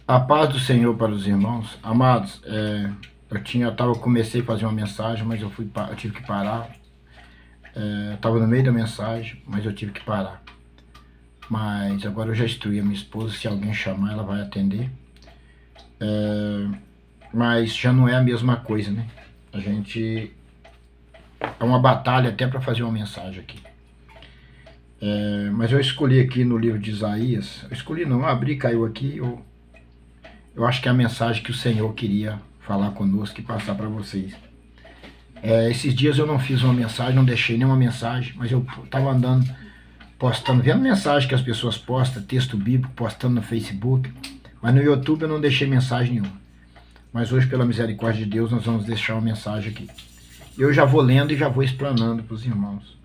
A paz do Senhor para os irmãos. Amados, comecei a fazer uma mensagem, mas eu tive que parar. Eu estava no meio da mensagem, mas eu tive que parar. Mas agora eu já instruí a minha esposa, se alguém chamar, ela vai atender. Mas já não é a mesma coisa, né? É uma batalha até para fazer uma mensagem aqui. Mas eu escolhi aqui no livro de Isaías. Eu escolhi não, eu abri, caiu aqui. Eu acho que é a mensagem que o Senhor queria falar conosco e passar para vocês. Esses dias eu não fiz uma mensagem, não deixei nenhuma mensagem, mas eu estava andando, postando, vendo mensagem que as pessoas postam, texto bíblico, postando no Facebook, mas no YouTube eu não deixei mensagem nenhuma. Mas hoje, pela misericórdia de Deus, nós vamos deixar uma mensagem aqui. Eu já vou lendo e já vou explanando para os irmãos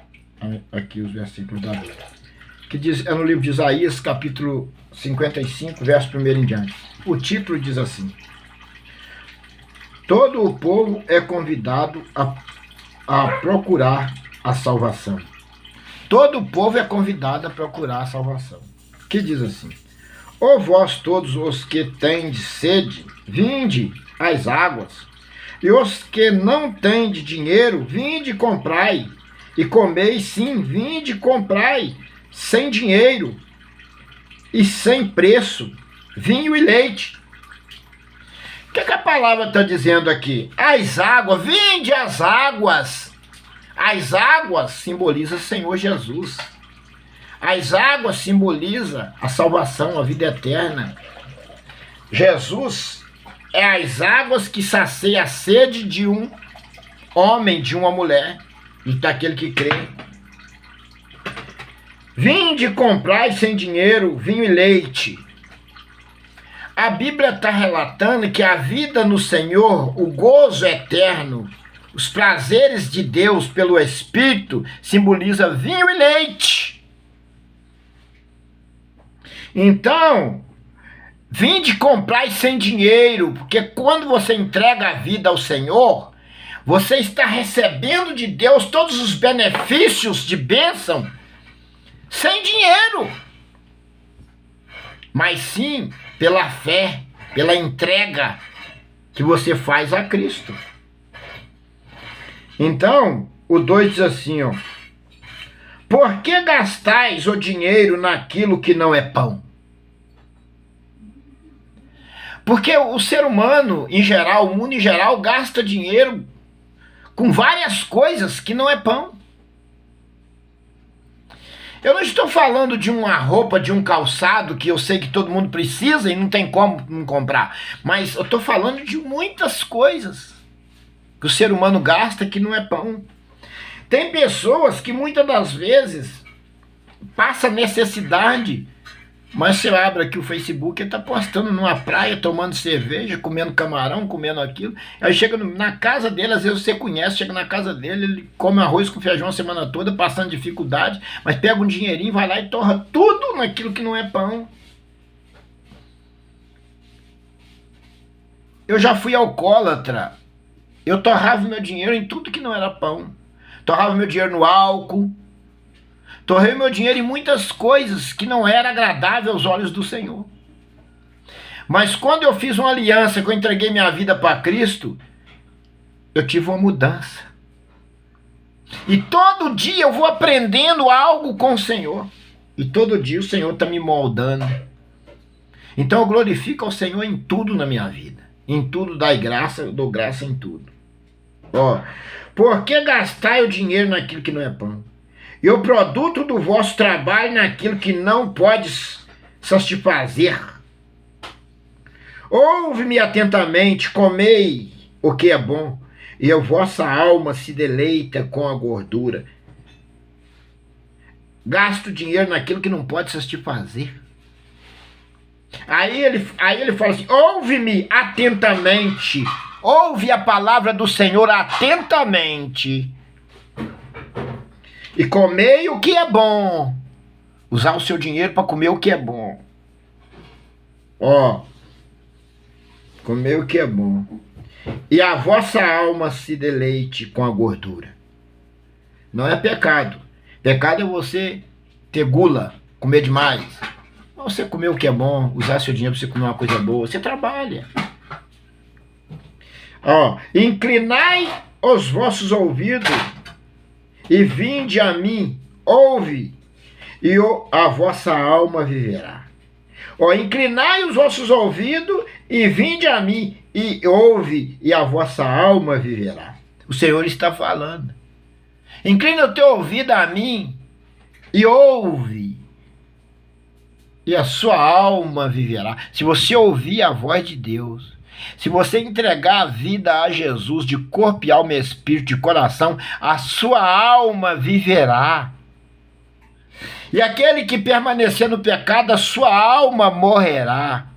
aqui os versículos da Bíblia. Que diz, é no livro de Isaías, capítulo 55, verso 1 em diante. O título diz assim: todo o povo é convidado a procurar a salvação. Todo o povo é convidado a procurar a salvação. Que diz assim: ó vós todos os que tendes sede, vinde às águas, e os que não tendes dinheiro, vinde comprai, e comei sim, vinde comprai, sem dinheiro e sem preço, vinho e leite. O que a palavra está dizendo aqui? As águas, vinde às águas. As águas simboliza o Senhor Jesus. As águas simboliza a salvação, a vida eterna. Jesus é as águas que sacia a sede de um homem, de uma mulher, e daquele que crê. Vinde comprar sem dinheiro vinho e leite. A Bíblia está relatando que a vida no Senhor, o gozo eterno, os prazeres de Deus pelo Espírito, simboliza vinho e leite. Então, vinde comprar sem dinheiro, porque quando você entrega a vida ao Senhor, você está recebendo de Deus todos os benefícios de bênção sem dinheiro, mas sim pela fé, pela entrega que você faz a Cristo. Então, o 2 diz assim, ó: por que gastais o dinheiro naquilo que não é pão? Porque o ser humano, em geral, o mundo em geral, gasta dinheiro com várias coisas que não é pão. Eu não estou falando de uma roupa, de um calçado, que eu sei que todo mundo precisa e não tem como não comprar. Mas eu estou falando de muitas coisas que o ser humano gasta que não é pão. Tem pessoas que muitas das vezes passam necessidade, mas você abre aqui o Facebook e está postando numa praia, tomando cerveja, comendo camarão, comendo aquilo. Aí chega na casa dele, às vezes você conhece, chega na casa dele, ele come arroz com feijão a semana toda, passando dificuldade, mas pega um dinheirinho, vai lá e torra tudo naquilo que não é pão. Eu já fui alcoólatra. Eu torrava meu dinheiro em tudo que não era pão. Torrava meu dinheiro no álcool. Torrei meu dinheiro em muitas coisas que não era agradável aos olhos do Senhor. Mas quando eu fiz uma aliança, que eu entreguei minha vida para Cristo, eu tive uma mudança. E todo dia eu vou aprendendo algo com o Senhor. E todo dia o Senhor está me moldando. Então eu glorifico ao Senhor em tudo na minha vida. Em tudo dai graça, eu dou graça em tudo. Ó, por que gastar o dinheiro naquilo que não é pão? E o produto do vosso trabalho naquilo que não pode satisfazer. Ouve-me atentamente, comei o que é bom, e a vossa alma se deleita com a gordura. Gasto dinheiro naquilo que não pode satisfazer. Aí ele fala assim: ouve-me atentamente, ouve a palavra do Senhor atentamente, e comei o que é bom. Usar o seu dinheiro para comer o que é bom. Ó, comer o que é bom. E a vossa alma se deleite com a gordura. Não é pecado. Pecado é você ter gula, comer demais. Você comer o que é bom, usar seu dinheiro para você comer uma coisa boa, você trabalha. Ó, inclinai os vossos ouvidos e vinde a mim, ouve, e a vossa alma viverá. Ó, inclinai os vossos ouvidos e vinde a mim, e ouve, e a vossa alma viverá. O Senhor está falando. Inclina o teu ouvido a mim e ouve, e a sua alma viverá. Se você ouvir a voz de Deus, se você entregar a vida a Jesus de corpo e alma, espírito, de coração, a sua alma viverá. E aquele que permanecer no pecado, a sua alma morrerá.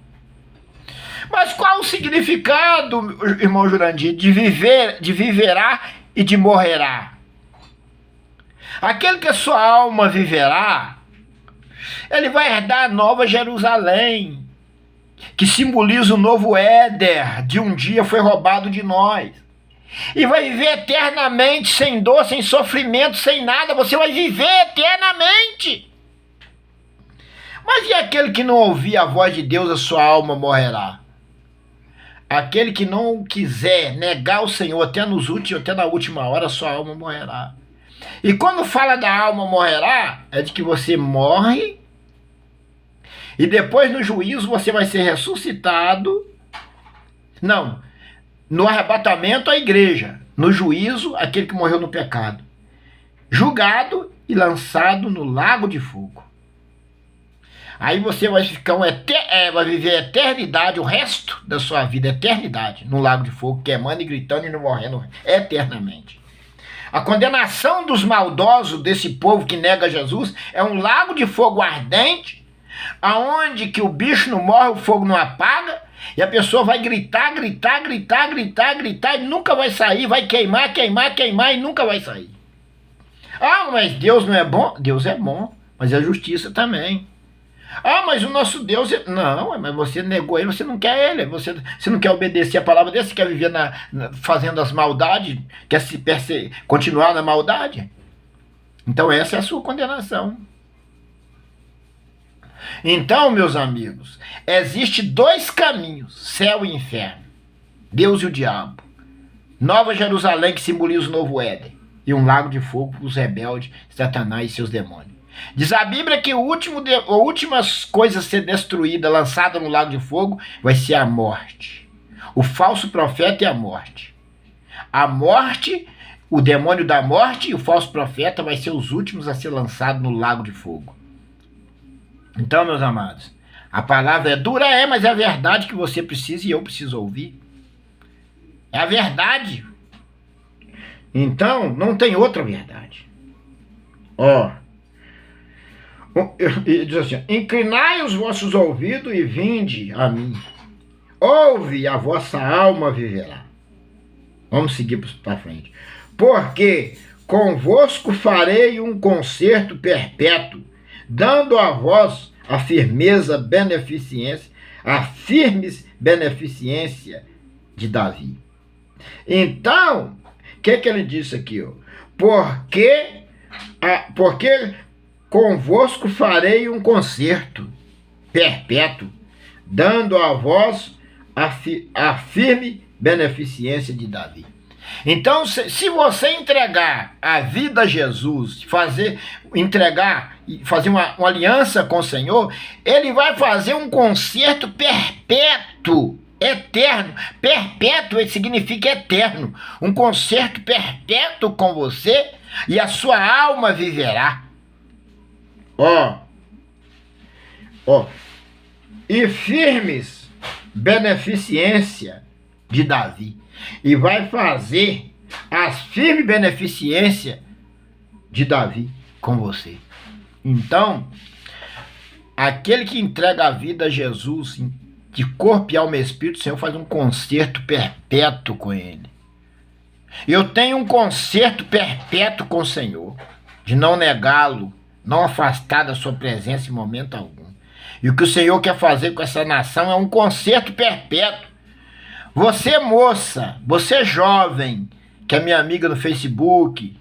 Mas qual o significado, irmão Jurandir, de viverá e de morrerá? Aquele que a sua alma viverá, ele vai herdar a nova Jerusalém, que simboliza o novo Éder, de um dia foi roubado de nós. E vai viver eternamente, sem dor, sem sofrimento, sem nada. Você vai viver eternamente. Mas e aquele que não ouvir a voz de Deus, a sua alma morrerá? Aquele que não quiser negar o Senhor até na última hora, a sua alma morrerá. E quando fala da alma morrerá, é de que você morre e depois no juízo você vai ser ressuscitado. Não, no arrebatamento a igreja, no juízo aquele que morreu no pecado, julgado e lançado no lago de fogo. Aí você vai ficar vai viver a eternidade, o resto da sua vida, eternidade, no lago de fogo, queimando e gritando e não morrendo eternamente. A condenação dos maldosos, desse povo que nega Jesus, é um lago de fogo ardente, aonde que o bicho não morre, o fogo não apaga, e a pessoa vai gritar, gritar, gritar, gritar, gritar, e nunca vai sair, vai queimar, queimar, queimar, e nunca vai sair. Ah, mas Deus não é bom? Deus é bom, mas é justiça também. Ah, mas o nosso Deus... Não, mas você negou ele, você não quer ele, você não quer obedecer a palavra dele, você quer viver fazendo as maldades, quer continuar na maldade. Então essa é a sua condenação. Então, meus amigos, existem dois caminhos, céu e inferno, Deus e o diabo, Nova Jerusalém, que simboliza o novo Éden, e um lago de fogo para os rebeldes, Satanás e seus demônios. Diz a Bíblia que a última coisa a ser destruída, lançada no lago de fogo, vai ser a morte. O falso profeta e a morte. A morte, o demônio da morte e o falso profeta vai ser os últimos a ser lançados no lago de fogo. Então, meus amados, a palavra é dura, mas é a verdade que você precisa e eu preciso ouvir. É a verdade. Então, não tem outra verdade. Ó. E diz assim: inclinai os vossos ouvidos e vinde a mim. Ouve, e a vossa alma viverá. Vamos seguir para frente. Porque convosco farei um concerto perpétuo, dando a vós a firmeza, beneficência, a firmes beneficência de Davi. Então, o que ele disse aqui? Ó? Porque convosco farei um concerto perpétuo, dando a vós a firme beneficência de Davi. Então, se você entregar a vida a Jesus, fazer uma aliança com o Senhor, ele vai fazer um concerto perpétuo, eterno. Perpétuo significa eterno. Um concerto perpétuo com você e a sua alma viverá. E firmes beneficência de Davi. E vai fazer as firmes beneficência de Davi com você. Então, aquele que entrega a vida a Jesus de corpo e alma e espírito, o Senhor faz um concerto perpétuo com ele. Eu tenho um concerto perpétuo com o Senhor, de não negá-lo, não afastar da sua presença em momento algum. E o que o Senhor quer fazer com essa nação é um concerto perpétuo. Você, moça, você jovem, que é minha amiga no Facebook,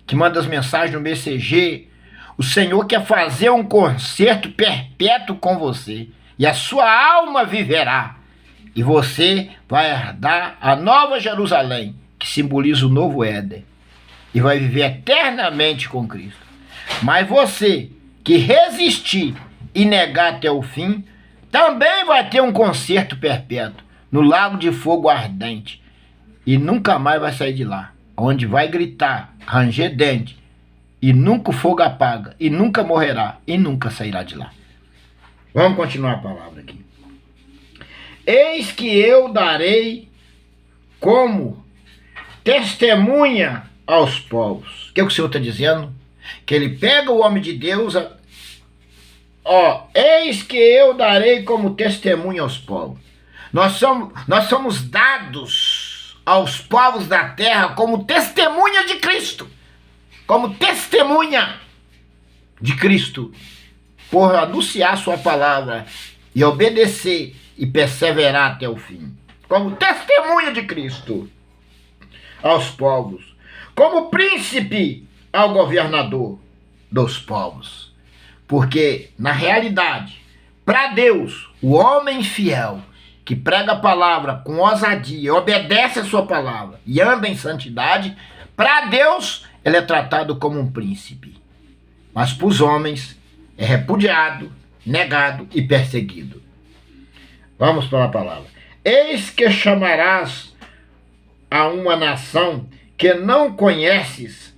que manda as mensagens no BCG, O Senhor quer fazer um concerto perpétuo com você. E a sua alma viverá. E você vai herdar a nova Jerusalém, que simboliza o novo Éden. E vai viver eternamente com Cristo. Mas você que resistir e negar até o fim, também vai ter um concerto perpétuo no lago de fogo ardente. E nunca mais vai sair de lá. Onde vai gritar, ranger dente. E nunca o fogo apaga. E nunca morrerá. E nunca sairá de lá. Vamos continuar a palavra aqui. Eis que eu darei como testemunha aos povos. O que o Senhor está dizendo? Que ele pega o homem de Deus, eis que eu darei como testemunha aos povos. Nós somos dados aos povos da terra como testemunha de Cristo. Como testemunha de Cristo. Por anunciar sua palavra e obedecer e perseverar até o fim. Como testemunha de Cristo aos povos. Como príncipe ao governador dos povos. Porque, na realidade, para Deus, o homem fiel, que prega a palavra com ousadia, obedece a sua palavra e anda em santidade, para Deus, ele é tratado como um príncipe. Mas para os homens, é repudiado, negado e perseguido. Vamos para a palavra. Eis que chamarás a uma nação que não conheces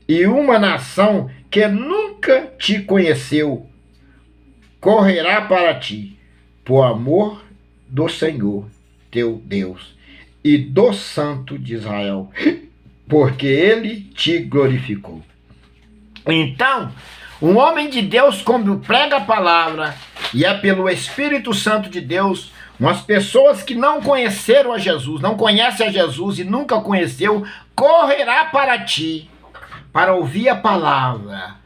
e uma nação que nunca te conheceu correrá para ti, por amor do Senhor teu Deus e do Santo de Israel, porque ele te glorificou. Então, um homem de Deus, quando prega a palavra, e é pelo Espírito Santo de Deus, umas pessoas que não conheceram a Jesus, não conhecem a Jesus e nunca conheceu, correrá para ti, para ouvir a palavra,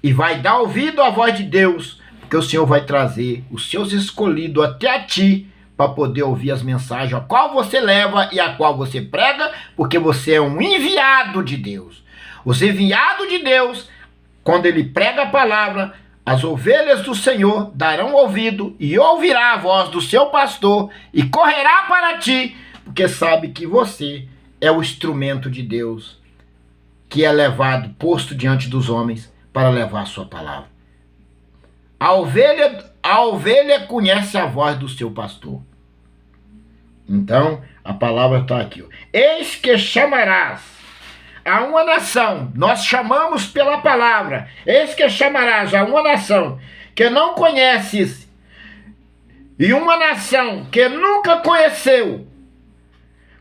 e vai dar ouvido à voz de Deus, porque o Senhor vai trazer os seus escolhidos até a ti, para poder ouvir as mensagens a qual você leva e a qual você prega, porque você é um enviado de Deus. Os enviados de Deus, quando ele prega a palavra, as ovelhas do Senhor darão ouvido e ouvirá a voz do seu pastor e correrá para ti, porque sabe que você é o instrumento de Deus, que é levado, posto diante dos homens para levar a sua palavra. A ovelha conhece a voz do seu pastor. Então, a palavra está aqui. Eis que chamarás a uma nação, nós chamamos pela palavra, eis que chamarás a uma nação que não conheces e uma nação que nunca conheceu,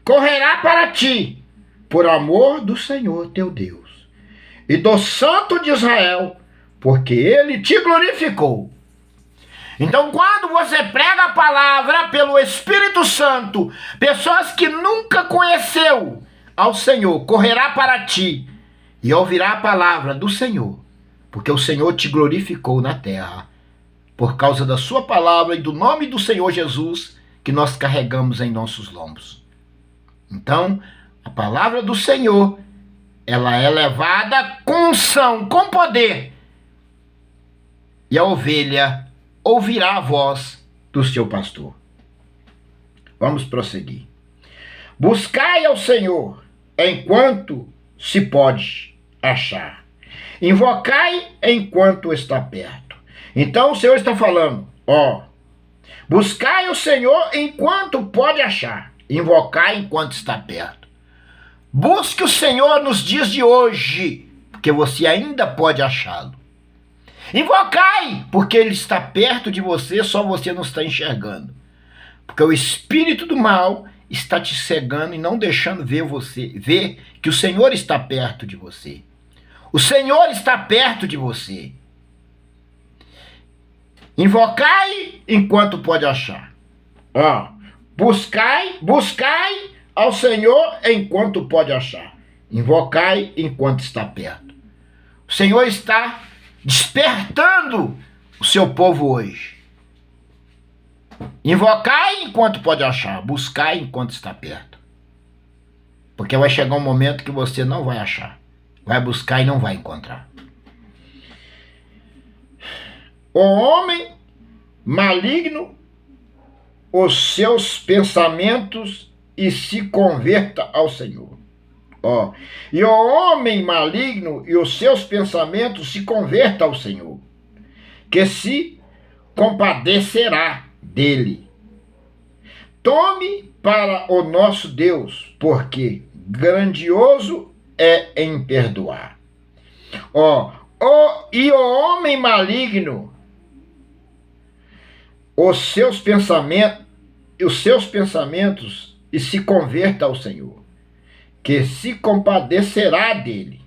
correrá para ti, por amor do Senhor teu Deus e do Santo de Israel, porque ele te glorificou. Então, quando você prega a palavra pelo Espírito Santo, pessoas que nunca conheceu ao Senhor, correrá para ti e ouvirá a palavra do Senhor, porque o Senhor te glorificou na terra, por causa da sua palavra e do nome do Senhor Jesus que nós carregamos em nossos lombos. Então, a palavra do Senhor, ela é levada com unção, com poder, e a ovelha ouvirá a voz do seu pastor. Vamos prosseguir. Buscai ao Senhor enquanto se pode achar. Invocai enquanto está perto. Então o Senhor está falando, buscai o Senhor enquanto pode achar. Invocai enquanto está perto. Busque o Senhor nos dias de hoje, porque você ainda pode achá-lo. Invocai, porque ele está perto de você, só você não está enxergando. Porque o espírito do mal está te cegando e não deixando ver que o Senhor está perto de você. O Senhor está perto de você. Invocai enquanto pode achar. Buscai ao Senhor enquanto pode achar. Invocai enquanto está perto. O Senhor está despertando o seu povo hoje. Invocai enquanto pode achar, buscai enquanto está perto. Porque vai chegar um momento que você não vai achar. Vai buscar e não vai encontrar. o homem maligno os seus pensamentos e se converta ao Senhor. Ó, e o homem maligno e os seus pensamentos se converta ao Senhor, que se compadecerá dele. Tome para o nosso Deus, porque grandioso é em perdoar. E o homem maligno, os seus pensamentos e se converta ao Senhor, que se compadecerá dele.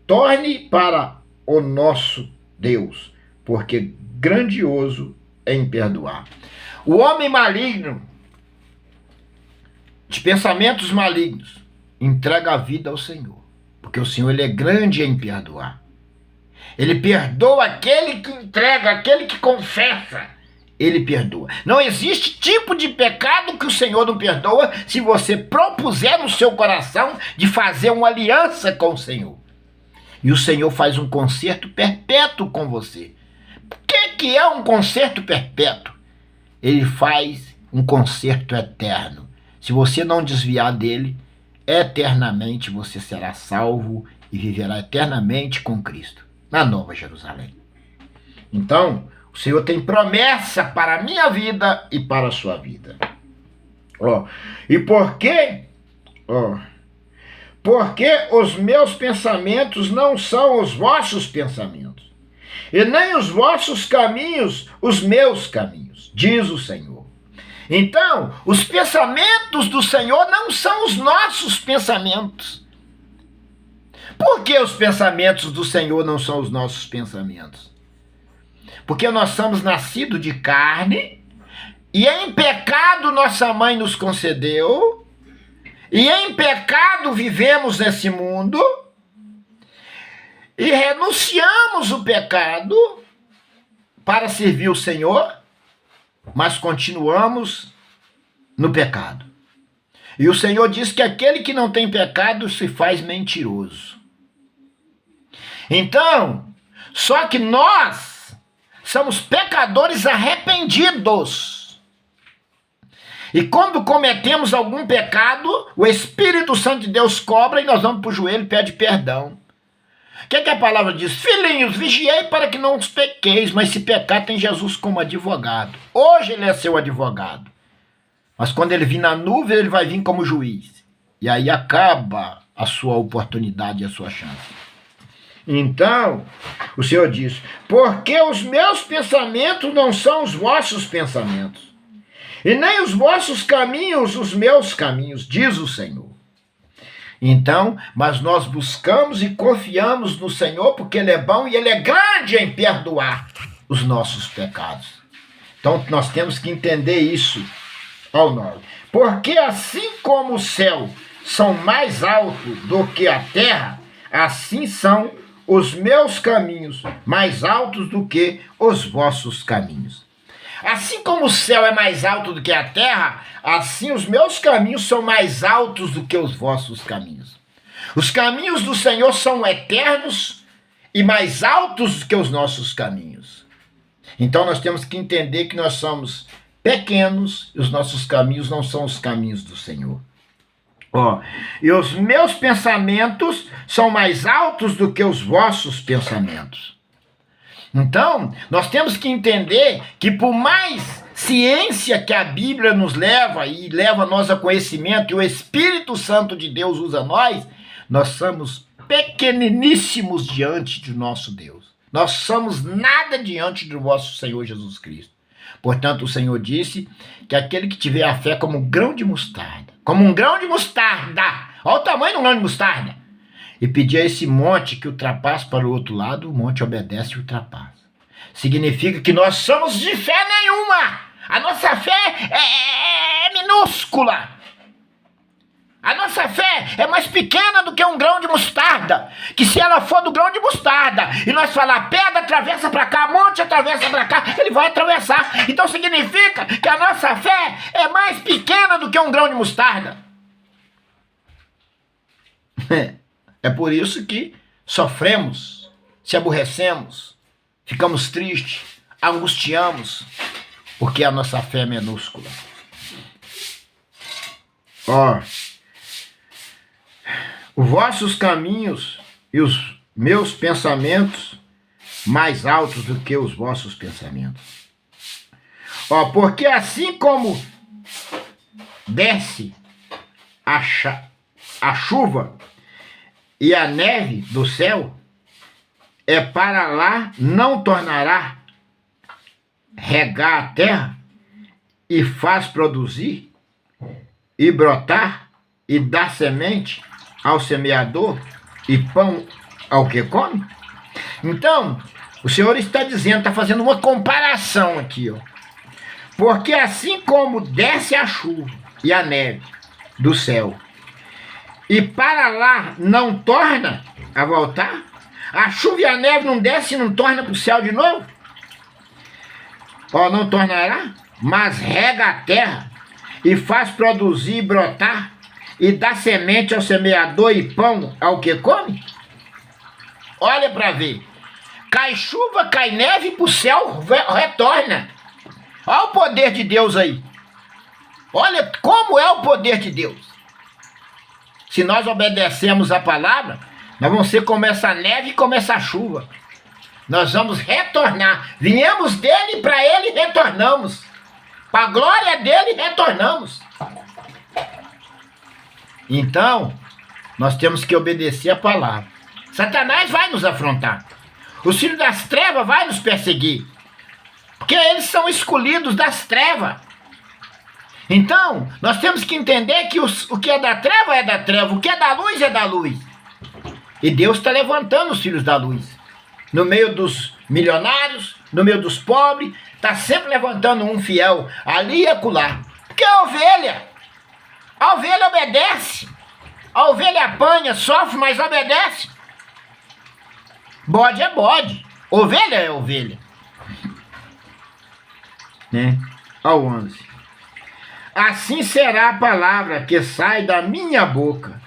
Torne para o nosso Deus, porque grandioso é em perdoar. O homem maligno, de pensamentos malignos, entrega a vida ao Senhor, porque o Senhor ele é grande em perdoar. Ele perdoa aquele que entrega, aquele que confessa. Ele perdoa. Não existe tipo de pecado que o Senhor não perdoa se você propuser no seu coração de fazer uma aliança com o Senhor. E o Senhor faz um concerto perpétuo com você. O que é um concerto perpétuo? Ele faz um concerto eterno. Se você não desviar dele, eternamente você será salvo e viverá eternamente com Cristo, na Nova Jerusalém. Então, o Senhor tem promessa para a minha vida e para a sua vida. E por quê? Porque os meus pensamentos não são os vossos pensamentos, e nem os vossos caminhos os meus caminhos, diz o Senhor. Então, os pensamentos do Senhor não são os nossos pensamentos. Por que os pensamentos do Senhor não são os nossos pensamentos? Porque nós somos nascidos de carne, e em pecado nossa mãe nos concedeu, e em pecado vivemos nesse mundo, e renunciamos o pecado para servir o Senhor, mas continuamos no pecado. E o Senhor diz que aquele que não tem pecado se faz mentiroso. Então, só que nós somos pecadores arrependidos. E quando cometemos algum pecado, o Espírito Santo de Deus cobra e nós vamos para o joelho e pede perdão. O que a palavra diz? Filhinhos, vigiei para que não os pequeis, mas se pecar tem Jesus como advogado. Hoje ele é seu advogado. Mas quando ele vir na nuvem, ele vai vir como juiz. E aí acaba a sua oportunidade e a sua chance. Então, o Senhor diz, porque os meus pensamentos não são os vossos pensamentos, e nem os vossos caminhos os meus caminhos, diz o Senhor. Então, mas nós buscamos e confiamos no Senhor, porque Ele é bom e Ele é grande em perdoar os nossos pecados. Então, nós temos que entender isso ao nós. Porque assim como o céu são mais altos do que a terra, assim são os meus caminhos mais altos do que os vossos caminhos. Assim como o céu é mais alto do que a terra, assim os meus caminhos são mais altos do que os vossos caminhos. Os caminhos do Senhor são eternos e mais altos do que os nossos caminhos. Então nós temos que entender que nós somos pequenos e os nossos caminhos não são os caminhos do Senhor. E os meus pensamentos são mais altos do que os vossos pensamentos. Então, nós temos que entender que por mais ciência que a Bíblia nos leva e leva nós a conhecimento, e o Espírito Santo de Deus usa nós somos pequeniníssimos diante do nosso Deus. Nós somos nada diante do nosso Senhor Jesus Cristo. Portanto, o Senhor disse que aquele que tiver a fé como um grão de mostarda, olha o tamanho do grão de mostarda, e pedir a esse monte que ultrapasse para o outro lado, o monte obedece e ultrapassa. Significa que nós somos de fé nenhuma. A nossa fé é minúscula. A nossa fé é mais pequena do que um grão de mostarda. Que se ela for do grão de mostarda e nós falar pedra atravessa para cá, monte atravessa para cá, ele vai atravessar. Então significa que a nossa fé é mais pequena do que um grão de mostarda. É por isso que sofremos, se aborrecemos, ficamos tristes, angustiamos, porque a nossa fé é minúscula. Ó, os vossos caminhos e os meus pensamentos mais altos do que os vossos pensamentos. Ó, porque assim como desce a chuva e a neve do céu, é para lá não tornará regar a terra e faz produzir e brotar e dar semente ao semeador e pão ao que come? Então, o Senhor está dizendo, está fazendo uma comparação aqui, ó. Porque assim como desce a chuva e a neve do céu, e para lá não torna a voltar, a chuva e a neve não desce e não torna para o céu de novo? Ó, não tornará, mas rega a terra e faz produzir e brotar e dá semente ao semeador e pão ao que come? Olha para ver. Cai chuva, cai neve, para o céu retorna. Olha o poder de Deus aí. Olha como é o poder de Deus. Se nós obedecemos a palavra, nós vamos ser como essa neve e como essa chuva. Nós vamos retornar. Viemos dele, para ele retornamos. Para a glória dele retornamos. Então, nós temos que obedecer a palavra. Satanás vai nos afrontar. Os filhos das trevas vai nos perseguir. Porque eles são escolhidos das trevas. Então, nós temos que entender que o que é da treva é da treva, o que é da luz é da luz. E Deus está levantando os filhos da luz. No meio dos milionários, no meio dos pobres, está sempre levantando um fiel ali e acolá. Porque a ovelha obedece. A ovelha apanha, sofre, mas obedece. Bode é bode. Ovelha é ovelha. Né? Ao 11. Assim será a palavra que sai da minha boca.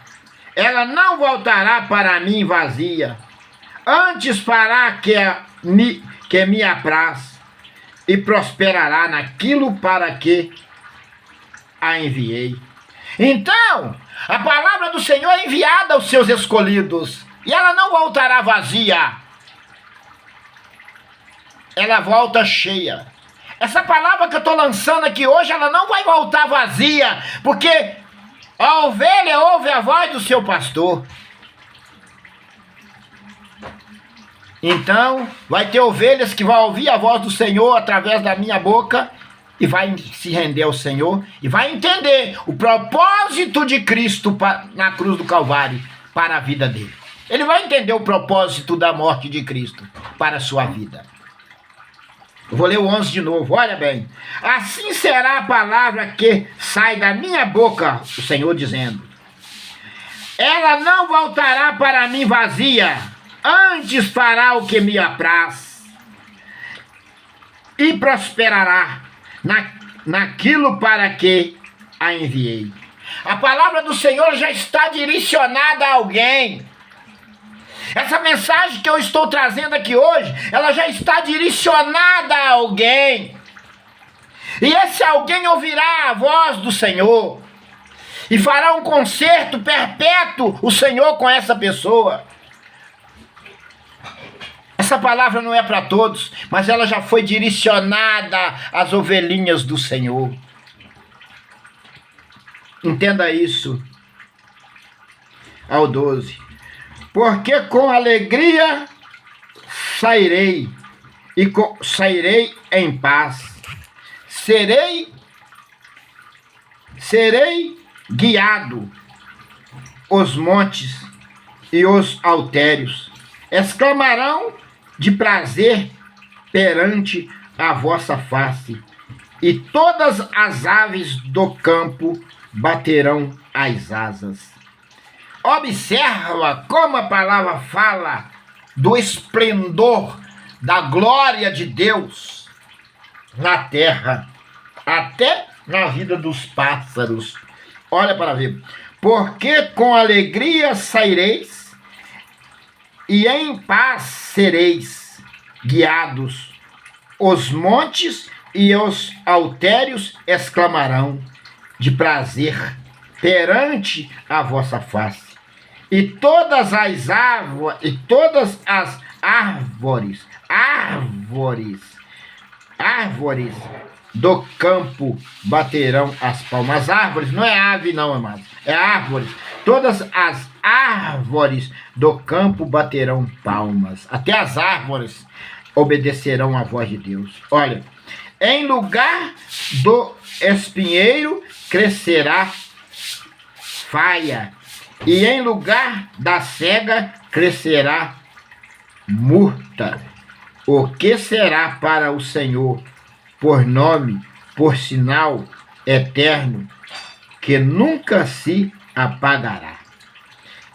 Ela não voltará para mim vazia. Antes fará que me apraz e prosperará naquilo para que a enviei. Então, a palavra do Senhor é enviada aos seus escolhidos. E ela não voltará vazia. Ela volta cheia. Essa palavra que eu estou lançando aqui hoje, ela não vai voltar vazia. Porque a ovelha ouve a voz do seu pastor. Então, vai ter ovelhas que vão ouvir a voz do Senhor através da minha boca e vai se render ao Senhor e vai entender o propósito de Cristo na cruz do Calvário para a vida dele. Ele vai entender o propósito da morte de Cristo para a sua vida. Eu vou ler o 11 de novo, olha bem. Assim será a palavra que sai da minha boca, o Senhor dizendo. Ela não voltará para mim vazia, antes fará o que me apraz e prosperará naquilo para que a enviei. A palavra do Senhor já está direcionada a alguém. Essa mensagem que eu estou trazendo aqui hoje, ela já está direcionada a alguém. E esse alguém ouvirá a voz do Senhor e fará um concerto perpétuo, o Senhor, com essa pessoa. Essa palavra não é para todos, mas ela já foi direcionada às ovelhinhas do Senhor. Entenda isso. Ao 12. Porque com alegria sairei, e sairei em paz. Serei guiado os montes e os altérios. Exclamarão de prazer perante a vossa face, e todas as aves do campo baterão as asas. Observa como a palavra fala do esplendor da glória de Deus na terra, até na vida dos pássaros. Olha para ver. Porque com alegria saireis e em paz sereis guiados Os montes e os altérios exclamarão de prazer perante a vossa face. E todas as árvores do campo baterão as palmas. As árvores, não é ave não, amados, é árvores. Todas as árvores do campo baterão palmas. Até as árvores obedecerão à voz de Deus. Olha, em lugar do espinheiro crescerá faia, e em lugar da cega crescerá murta. O que será para o Senhor por nome, por sinal eterno, que nunca se apagará?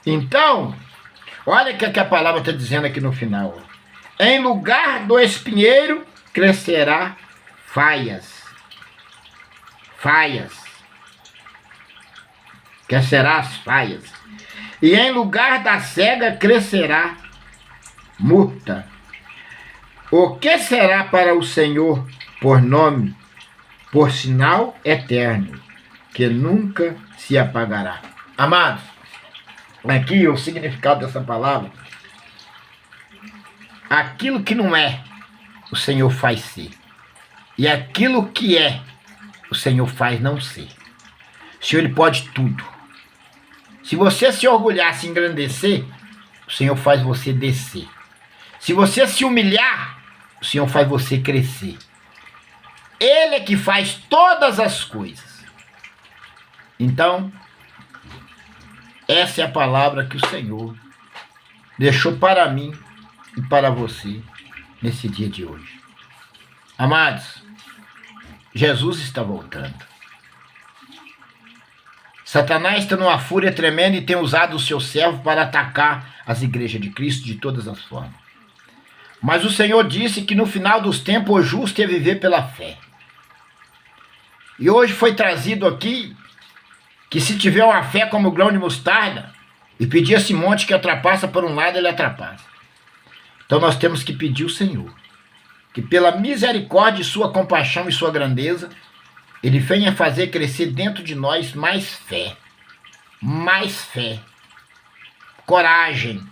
Então, olha o que a palavra está dizendo aqui no final. Em lugar do espinheiro crescerá faias. Crescerá as faias. E em lugar da cega crescerá murta. O que será para o Senhor por nome, por sinal eterno, que nunca se apagará? Amados, aqui o significado dessa palavra: aquilo que não é, o Senhor faz ser. E aquilo que é, o Senhor faz não ser. O Senhor, Ele pode tudo. Se você se orgulhar, se engrandecer, o Senhor faz você descer. Se você se humilhar, o Senhor faz você crescer. Ele é que faz todas as coisas. Então, essa é a palavra que o Senhor deixou para mim e para você nesse dia de hoje. Amados, Jesus está voltando. Satanás está numa fúria tremenda e tem usado o seu servo para atacar as igrejas de Cristo de todas as formas. Mas o Senhor disse que no final dos tempos o justo ia viver pela fé. E hoje foi trazido aqui que se tiver uma fé como o grão de mostarda e pedir esse monte que ultrapassa por um lado, ele ultrapassa. Então nós temos que pedir ao Senhor que pela misericórdia e sua compaixão e sua grandeza, Ele venha fazer crescer dentro de nós mais fé, coragem,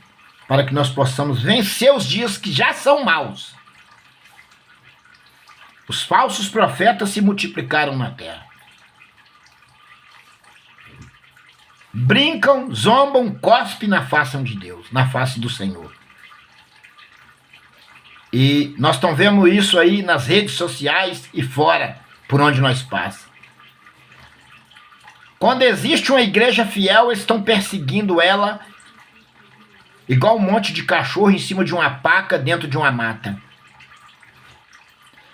para que nós possamos vencer os dias que já são maus. Os falsos profetas se multiplicaram na terra. Brincam, zombam, cospem na face de Deus, na face do Senhor. E nós estamos vendo isso aí nas redes sociais e fora, por onde nós passamos. Quando existe uma igreja fiel, eles estão perseguindo ela igual um monte de cachorro em cima de uma paca dentro de uma mata.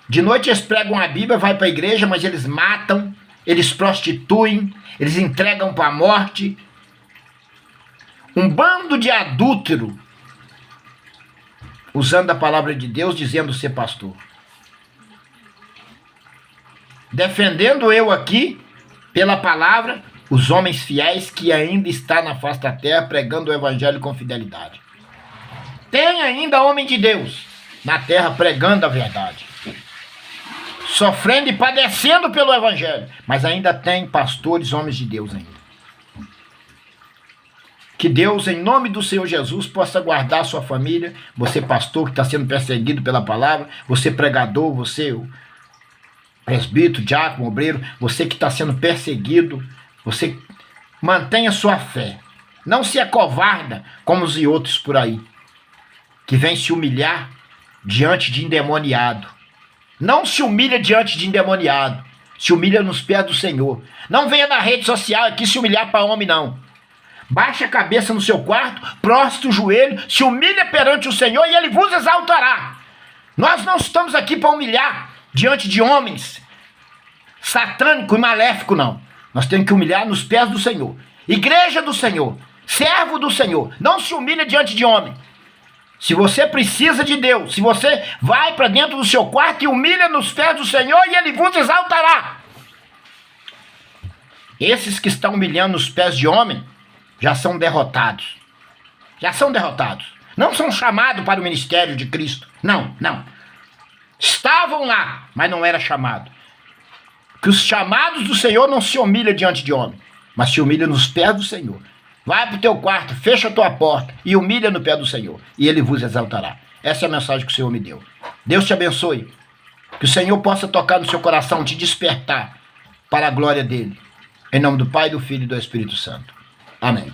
De noite eles pregam a Bíblia, vai para a igreja, mas eles matam, eles prostituem, eles entregam para a morte. Um bando de adúltero, usando a palavra de Deus, dizendo ser pastor. Defendendo eu aqui, pela palavra, os homens fiéis que ainda estão na face da terra pregando o evangelho com fidelidade. Tem ainda homem de Deus na terra pregando a verdade, sofrendo e padecendo pelo evangelho, mas ainda tem pastores, homens de Deus ainda. Que Deus, em nome do Senhor Jesus, possa guardar a sua família, você pastor que está sendo perseguido pela palavra, você pregador, você o presbítero, diácono, obreiro, você que está sendo perseguido, você mantenha sua fé. Não se acovarda como os outros por aí, que vem se humilhar diante de endemoniado. Não se humilha diante de endemoniado, se humilha nos pés do Senhor. Não venha na rede social aqui se humilhar para homem, não. Baixe a cabeça no seu quarto, prostre o joelho, se humilha perante o Senhor e Ele vos exaltará. Nós não estamos aqui para humilhar diante de homens satânico e maléfico, não. Nós temos que humilhar nos pés do Senhor. Igreja do Senhor, servo do Senhor, não se humilha diante de homem. Se você precisa de Deus, se você vai para dentro do seu quarto e humilha nos pés do Senhor e Ele vos exaltará. Esses que estão humilhando nos pés de homem já são derrotados. Já são derrotados. Não são chamados para o ministério de Cristo. Não, não. Estavam lá, mas não era chamado. Que os chamados do Senhor não se humilham diante de homem, mas se humilham nos pés do Senhor. Vai para o teu quarto, fecha a tua porta e humilha no pé do Senhor, e Ele vos exaltará. Essa é a mensagem que o Senhor me deu. Deus te abençoe. Que o Senhor possa tocar no seu coração, te despertar para a glória dele. Em nome do Pai, do Filho e do Espírito Santo. Amém.